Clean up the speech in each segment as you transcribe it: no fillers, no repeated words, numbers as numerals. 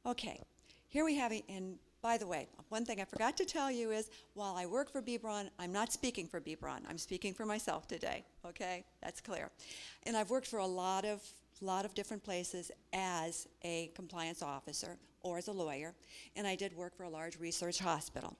Okay, here we have it, and by the way, one thing I forgot to tell you is, while I work for Braun, I'm not speaking for Braun. I'm speaking for myself today, okay? That's clear. And I've worked for a lot of different places as a compliance officer or as a lawyer, and I did work for a large research hospital.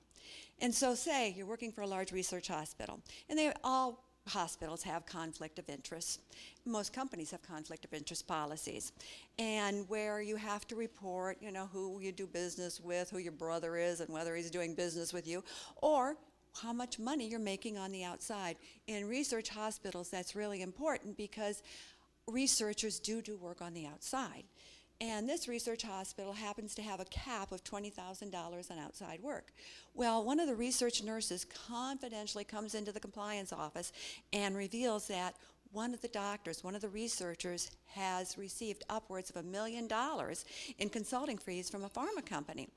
And so say you're working for a large research hospital, and all hospitals have conflict of interest. Most companies have conflict of interest policies, and where you have to report, who you do business with, who your brother is, and whether he's doing business with you, or how much money you're making on the outside. In research hospitals, that's really important because researchers do work on the outside. And this research hospital happens to have a cap of $20,000 on outside work. Well, one of the research nurses confidentially comes into the compliance office and reveals that one of the doctors, one of the researchers, has received upwards of $1 million in consulting fees from a pharma company.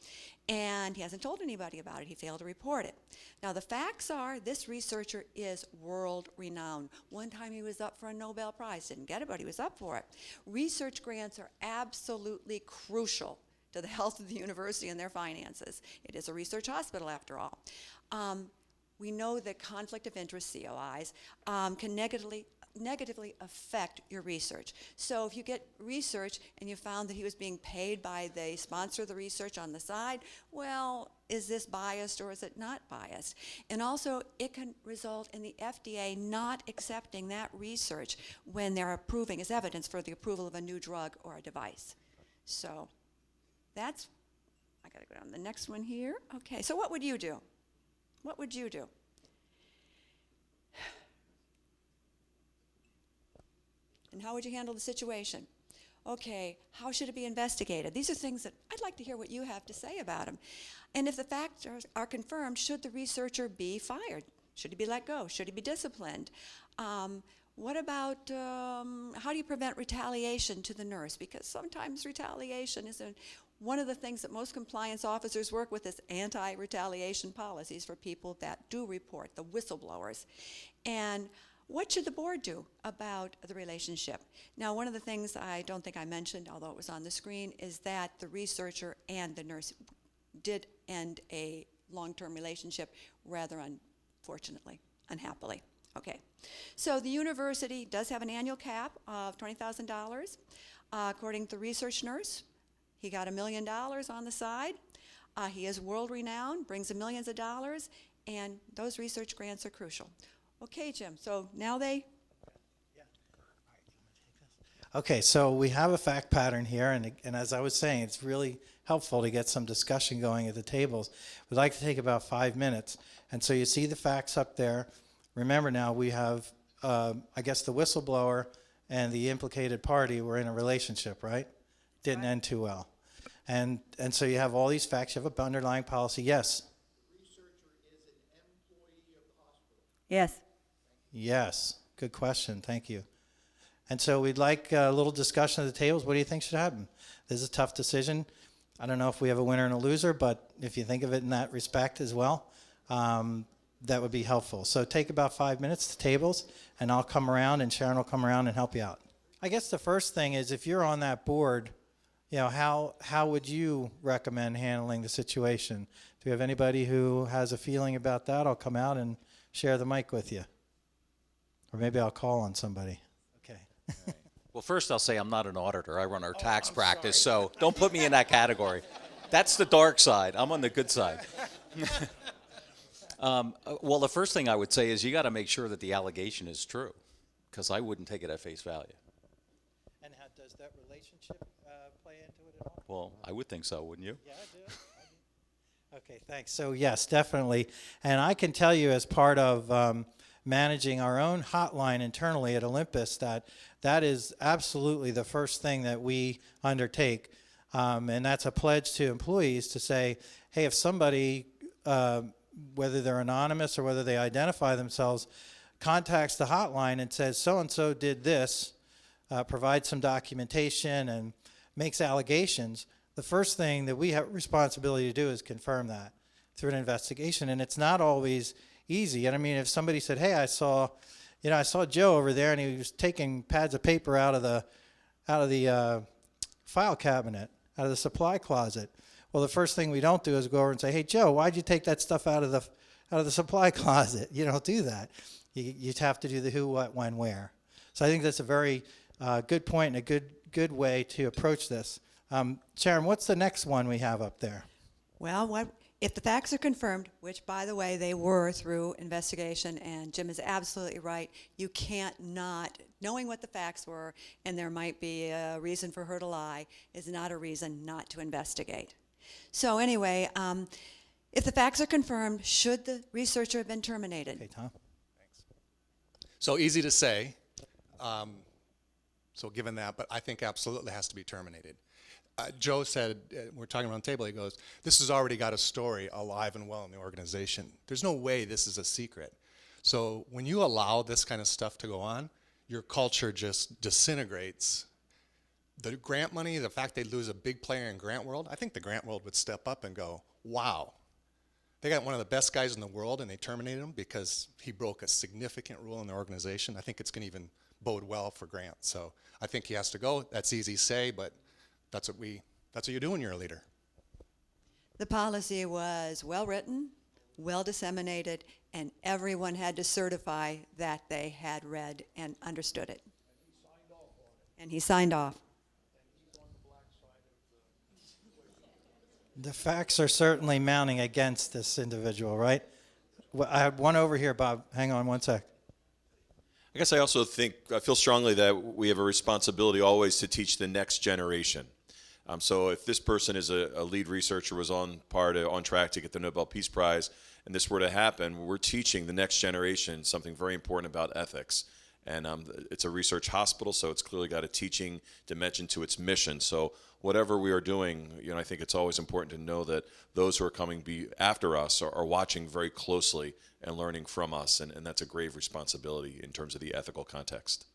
And he hasn't told anybody about it. He failed to report it. Now, the facts are this researcher is world-renowned. One time he was up for a Nobel Prize. Didn't get it, but he was up for it. Research grants are absolutely crucial to the health of the university and their finances. It is a research hospital, after all. We know that conflict of interest, COIs, can negatively affect your research. So if you get research and you found that he was being paid by the sponsor of the research on the side, well, is this biased or is it not biased? And also, it can result in the FDA not accepting that research when they're approving as evidence for the approval of a new drug or a device. So that's, I gotta go down to the next one here. Okay, so what would you do? What would you do? And how would you handle the situation? Okay, how should it be investigated? These are things that I'd like to hear what you have to say about them. And if the facts are confirmed, should the researcher be fired? Should he be let go? Should he be disciplined? What about how do you prevent retaliation to the nurse? Because sometimes retaliation isn't. One of the things that most compliance officers work with is anti-retaliation policies for people that do report, the whistleblowers. And what should the board do about the relationship? Now, one of the things I don't think I mentioned, although it was on the screen, is that the researcher and the nurse did end a long-term relationship, rather unfortunately, unhappily. Okay, so the university does have an annual cap of $20,000. According to the research nurse, he got $1 million on the side. He is world-renowned, brings in millions of dollars, and those research grants are crucial. Okay, Jim, so now they... Yeah. All right, you want to take this? Okay, so we have a fact pattern here, and as I was saying, it's really helpful to get some discussion going at the tables. We'd like to take about 5 minutes, and so you see the facts up there. Remember now, we have, I guess, the whistleblower and the implicated party were in a relationship, right? Didn't end too well. And so you have all these facts. You have an underlying policy. Yes? The researcher is an employee of the hospital. Yes. Yes. Good question. Thank you. And so we'd like a little discussion at the tables. What do you think should happen? This is a tough decision. I don't know if we have a winner and a loser, but if you think of it in that respect as well, that would be helpful. So take about 5 minutes to tables, and I'll come around, and Sharon will come around and help you out. I guess the first thing is, if you're on that board, you know, how would you recommend handling the situation? Do we have anybody who has a feeling about that? I'll come out and share the mic with you. Or maybe I'll call on somebody. Okay. Right. Well, first I'll say I'm not an auditor. I run our tax practice, so don't put me in that category. That's the dark side. I'm on the good side. Well, the first thing I would say is you got to make sure that the allegation is true, because I wouldn't take it at face value. And how does that relationship play into it at all? Well, I would think so, wouldn't you? Yeah, I do. Okay, thanks. So yes, definitely. And I can tell you, as part of managing our own hotline internally at Olympus, that is absolutely the first thing that we undertake. And that's a pledge to employees to say, hey, if somebody, whether they're anonymous or whether they identify themselves, contacts the hotline and says, so-and-so did this, provides some documentation and makes allegations, the first thing that we have responsibility to do is confirm that through an investigation. And it's not always easy. And I mean, if somebody said, hey, I saw Joe over there and he was taking pads of paper out of the file cabinet, out of the supply closet. Well, the first thing we don't do is go over and say, "Hey, Joe, why'd you take that stuff out of the supply closet?" You don't do that. You have to do the who, what, when, where. So I think that's a very good point and a good way to approach this. Sharon, what's the next one we have up there? Well, if the facts are confirmed, which, by the way, they were through investigation, and Jim is absolutely right, you can't not, knowing what the facts were, and there might be a reason for her to lie, is not a reason not to investigate. So anyway, if the facts are confirmed, should the researcher have been terminated? Okay, Tom. So easy to say, so given that, but I think absolutely has to be terminated. Joe said, we're talking around the table, he goes, this has already got a story alive and well in the organization. There's no way this is a secret. So when you allow this kind of stuff to go on, your culture just disintegrates. The grant money, the fact they lose a big player in grant world, I think the grant world would step up and go, wow. They got one of the best guys in the world and they terminated him because he broke a significant rule in the organization. I think it's going to even bode well for Grant. So I think he has to go. That's easy to say, but that's what you do when you're a leader. The policy was well-written, well-disseminated, and everyone had to certify that they had read and understood it. And he signed off. The facts are certainly mounting against this individual, right? Well, I have one over here, Bob. Hang on one sec. I guess I also think, I feel strongly that we have a responsibility always to teach the next generation. So if this person is a lead researcher, was on track to get the Nobel Peace Prize, and this were to happen, we're teaching the next generation something very important about ethics. And it's a research hospital, so it's clearly got a teaching dimension to its mission. So whatever we are doing, I think it's always important to know that those who are coming after us are watching very closely and learning from us, and that's a grave responsibility in terms of the ethical context.